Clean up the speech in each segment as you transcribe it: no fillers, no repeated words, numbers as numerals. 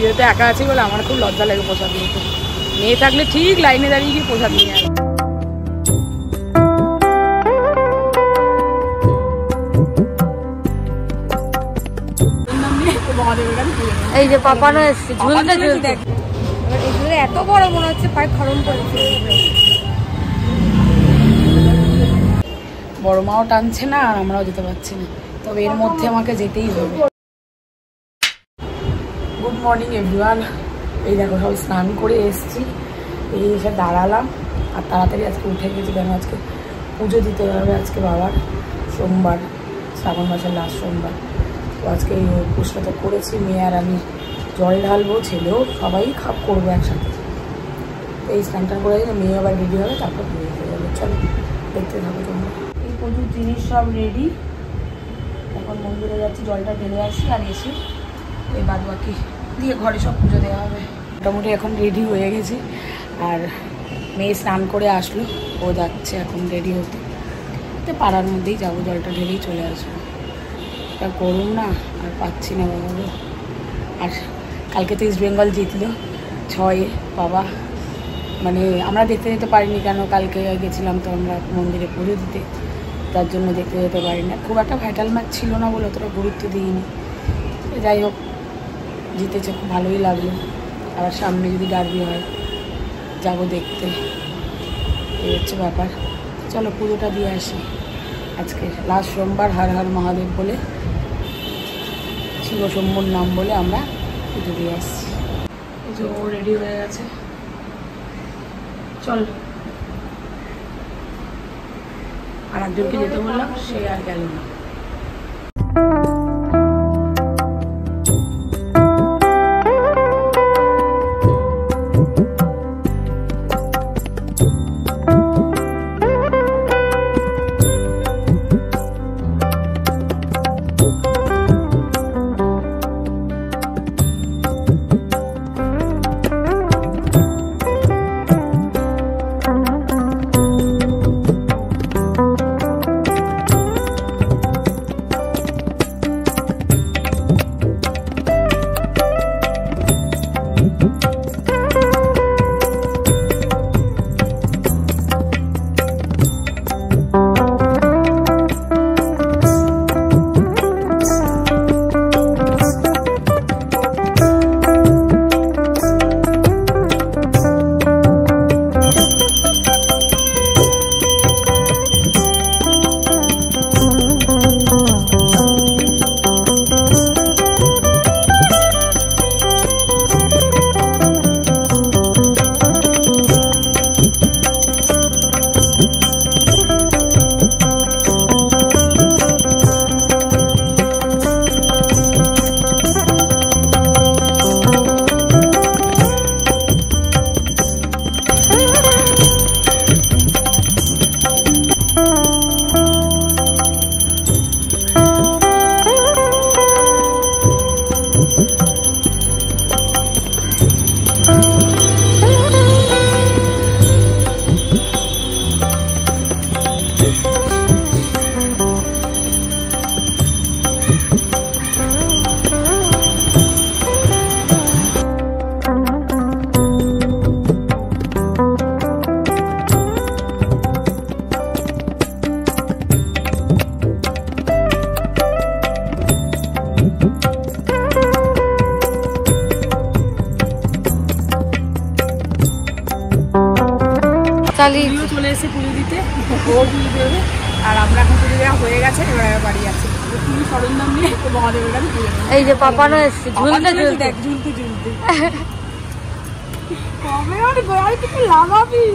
যেহেতু একা আছি বলে আমার খুব লজ্জা লাগে প্রসাদ নিতে। মেয়ে থাকলে ঠিক লাইনে দাঁড়িয়ে গিয়ে প্রসাদ নিয়ে আসে। এই যে পাপানো এসছে ঝুলতে ঝুলতে, এত বড় মনে হচ্ছে পায়ে খরম পড়েছে। বড় মাও টানছে না আর আমরাও যেতে পারছি না, তবে এর মধ্যে আমাকে যেতেই হবে। Good morning everyone. এই দেখো সব স্নান করে এসছি, এই এসে দাঁড়ালাম আর তাড়াতাড়ি আজকে উঠে গেছি, কেন আজকে পুজো দিতে হবে। আজকে বাবার সোমবার, শ্রাবণ মাসের লাস্ট সোমবার। তো আজকে এই পুজোটা করেছি, মেয়ে আর আমি জল ঢালবো, ছেলেও সবাই করবো একসাথে। এই স্নানটা করে মেয়ে আবার রেডি হবে, তারপর বিয়ে হয়ে যাবে। চলো দেখতে থাকো তোমরা। এই পুজোর জিনিস সব রেডি, এখন মন্দিরে যাচ্ছি, জলটা ঢেলে আসি আর এসে এই বাদ বাকি দিয়ে ঘরে সব পুজো দেওয়া হবে। মোটামুটি এখন রেডি হয়ে গেছি, আর মেয়ে স্নান করে আসলো, ও যাচ্ছে এখন রেডি হতে। তো পাড়ার মধ্যেই যাবো, জলটা ঢেলেই চলে আসবো। এটা করুন না, আর পাচ্ছি না বাবা। আর কালকে তো ইস্ট বেঙ্গল জিতলো 6-এ, বাবা মানে আমরা দেখতে যেতে পারিনি, কেন কালকে গেছিলাম তো আমরা মন্দিরে পুজো দিতে, তার জন্য দেখতে যেতে পারি না। খুব একটা ভাইটাল ম্যাচ ছিল না বলে অতটা গুরুত্ব দিইনি। যাই হোক, জিতেছে, খুব ভালোই লাগলো। আবার সামনে যদি ডার্বি হয় যাবো দেখতে, এই হচ্ছে ব্যাপার। চলো পুজোটা দিয়ে আসি। আজকে লাস্ট সোমবার, হর হর মহাদেব বলে, শিব শম্ভুর নাম বলে আমরা পুজো দিয়ে আসছি। এই যে ও রেডি হয়ে গেছে, চল। আর একজনকে যেতে বললাম, সে আর গেল না। চলে এসে পুজো দিতে, ও পুজো দেবে আর আমরা এখন পুজো দেওয়া হয়ে গেছে, এবার বাড়ি আছে পুজো সরঞ্জাম নিয়ে মহাদেবের কাছে পুজো। এই যে পাপানো এসছে ঝুলতে ঝুলতে, দেখ ঝুলতে ঝুলতে কবে আর গোয়াল থেকে লাগাবি।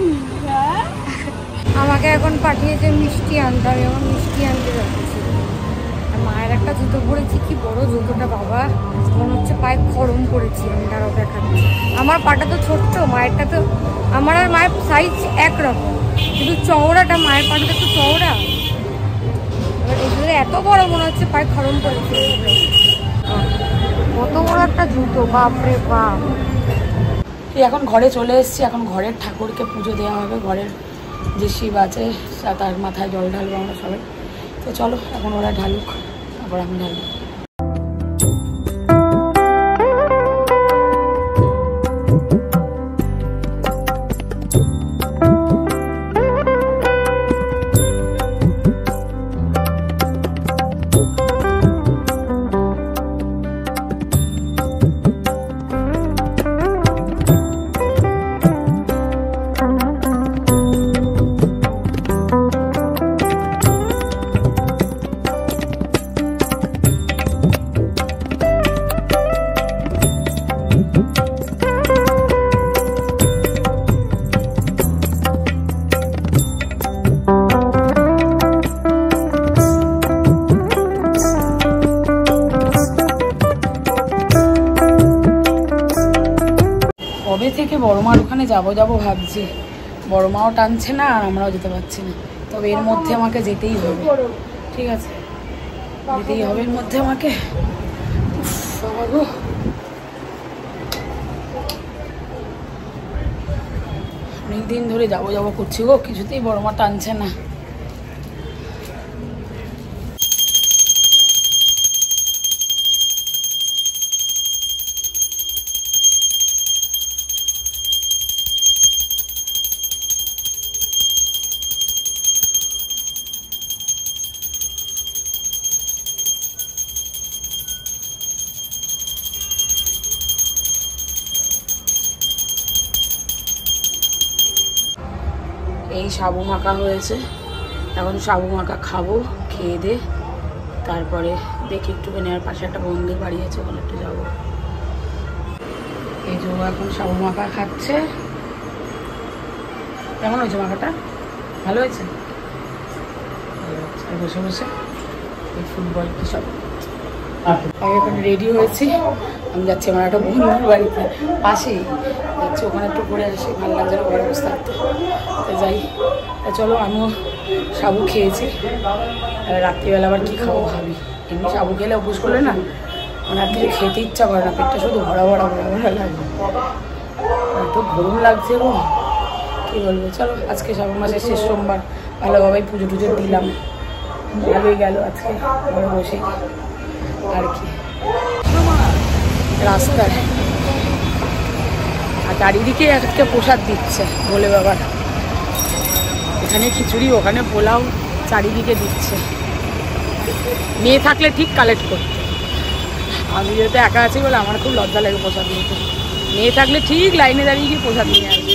আমাকে এখন পাঠিয়েছে মিষ্টি আনতে, আমি এখন মিষ্টি আনতে যাচ্ছি। মায়ের একটা জুতো পরেছি, কি বড় জুতোটা বাবা, মনে হচ্ছে পায়ে খরম পড়েছি। আমি তারাও দেখাচ্ছি, আমার পাটা তো ছোট্ট, মায়েরটা তো, আমার আর মায়ের সাইজ একরকম, কিন্তু চওড়াটা মায়ের পাটা একটু চওড়া। এবার এগুলো এত বড় মনে হচ্ছে পায়ে খরম পড়েছে। কত বড় একটা জুতো, বাপরে বাপ। এখন ঘরে চলে এসেছি, এখন ঘরের ঠাকুরকে পুজো দেওয়া হবে। ঘরের যে শিব আছে তার মাথায় জল ঢালবো আমরা সবাই। তো চলো এখন ওরা ঢালুক, তারপর আমি ঢালবো। কবে থেকে বড় মার ওখানে যাবো ভাবছি, বড় মাও টানছে না আর আমরাও যেতে পারছি না। তবে এর মধ্যে আমাকে যেতেই হবে, ঠিক আছে, যেতেই হবে এর মধ্যে আমাকে। অনেকদিন ধরে যাবো করছি গো, কিছুতেই বড় মা টানছে না। এই সাবু মাখা হয়েছে, এখন সাবু মাখা খাবো, খেয়ে দে তারপরে দেখি একটুখানি আর পাশে একটা বন্ধুর বাড়ি আছে, ওখানে একটু যাবো। এই যে এখন সাবু মাখা খাচ্ছে। কেমন হয়েছে মাখাটা? ভালো হয়েছে, আর বসে বসে এই ফুটবল কি সব। আমি এখন রেডি হয়েছি, আমি যাচ্ছি আমার একটা বন্ধুর বাড়িতে, পাশেই যাচ্ছি, ওখানে একটু ঘুরে আসি, ভালো লাগছে না ঘরে বসে থাকতে, যাই। চলো, আমিও সাবু খেয়েছি, রাত্রিবেলা আবার কী খাবো ভাবি। এমনি সাবু খেলে অভ্যাস করলে না মানে আর কিছু খেতে ইচ্ছা করে না, পেটটা শুধু ভরা লাগে, এত গরম লাগছে গো, কী বলবো। চলো, আজকে শ্রাবণ মাসের শেষ সোমবার, ভালোভাবে পুজো টুজো দিলাম, ভালোই গেল আজকে ঘরে বসে আর কি। রাস্তায় আর চারিদিকে একটা প্রসাদ দিচ্ছে ভোলে বাবার, এখানে খিচুড়ি ওখানে পোলাও, চারিদিকে দিচ্ছে। মেয়ে থাকলে ঠিক কালেক্ট করতে, আমি যেহেতু একা আছি বলে আমার খুব লজ্জা লাগে প্রসাদ নিতে। মেয়ে থাকলে ঠিক লাইনে দাঁড়িয়ে গিয়ে প্রসাদ নিয়ে আসবে।